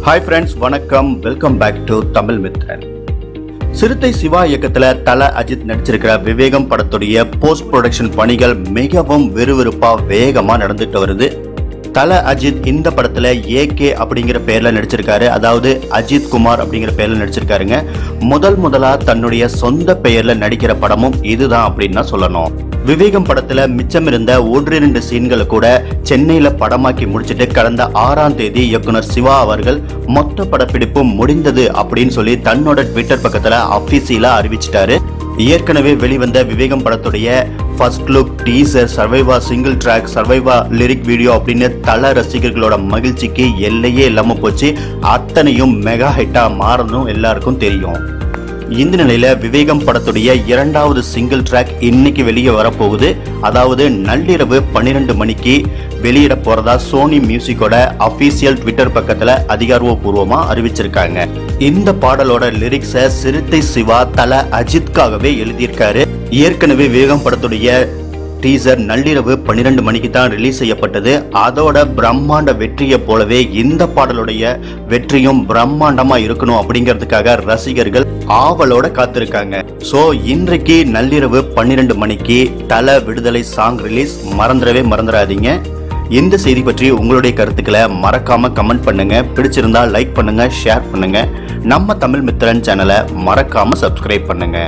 Hi friends, வணக்கம். Welcome back to Tamil Mithran. Siruthai Siva இயக்கத்துல தல அஜித் நடிச்சிருக்கிற விவேகம் படத்துடைய போஸ்ட் ப்ரொடக்ஷன் பணிகள் மிகவும் விறுவிறுப்பா வேகமா நடந்துட்டு வருது. தல அஜித் இந்த படத்துல ஏகே அப்படிங்கிற பேர்ல நடிச்சிருக்காரு. அதாவது அஜித் குமார் அப்படிங்கிற பேர்ல நடிச்சிருக்காருங்க. முதலா தன்னுடைய சொந்த பெயர்ல நடிக்கிற படமும் இதுதான் அப்படின்னு சொல்லணும். விவேகம் படத்துல மிச்சம் இருந்த 1-2 சீன்களை கூட சென்னையில படமாக்கி முடிச்சிட்டு கடந்த 6ஆம் தேதி இயக்குனர் சிவா அவர்கள் மொத்த படப்பிடிப்பும் முடிந்தது அப்படின்னு சொல்லி தன்னோட ட்விட்டர் பக்கத்துல அபிஷியலா அறிவிச்சிட்டாரு. ஏற்கனவே வெளிவந்த விவேகம் படத்துடைய first look, teaser, Surviva single track, Surviva lyric video அப்படின்னு தல ரசிகர்களோட மகிழ்ச்சிக்கு எல்லையே இல்லாம போச்சு. அத்தனையும் மெகா ஹிட்டா மாறணும் எல்லாருக்கும் தெரியும். இந்த நிலையில விவேகம் படத்துடைய 2வது சிங்கிள் ட்ராக் இன்னைக்கு வெளியே வரப்போகுது. அதாவது நள்ளிரவு 12 மணிக்கு வெளியிட போறதா சோனி மியூசிக்கோட அபிஷியல் ட்விட்டர் பக்கத்துல அதிகாரப்பூர்வமா அறிவிச்சிருக்காங்க. இந்த பாடலோட லிரிக்ஸை சிறுத்தை சிவா தல அஜித்காகவே எழுதியிருக்காரு. ஏற்கனவே விவேகம் படத்துடைய டீசர் நள்ளிரவு 12 மணிக்கு தான் ரிலீஸ் செய்யப்பட்டது. அதோட பிரம்மாண்ட வெற்றியை போலவே இந்த பாடலுடைய வெற்றியும் பிரம்மாண்டமா இருக்கணும் அப்படிங்கிறதுக்காக ரசிகர்கள் ஆவலோட காத்திருக்காங்க. சோ இன்றைக்கு நள்ளிரவு 12 மணிக்கு தல விடுதலை சாங் ரிலீஸ். மறந்துடாதீங்க. இந்த செய்தி பற்றி உங்களுடைய கருத்துக்களை மறக்காம கமெண்ட் பண்ணுங்க. பிடிச்சிருந்தா லைக் பண்ணுங்க, ஷேர் பண்ணுங்க. நம்ம தமிழ் மித்ரன் சேனலை மறக்காம சப்ஸ்கிரைப் பண்ணுங்க.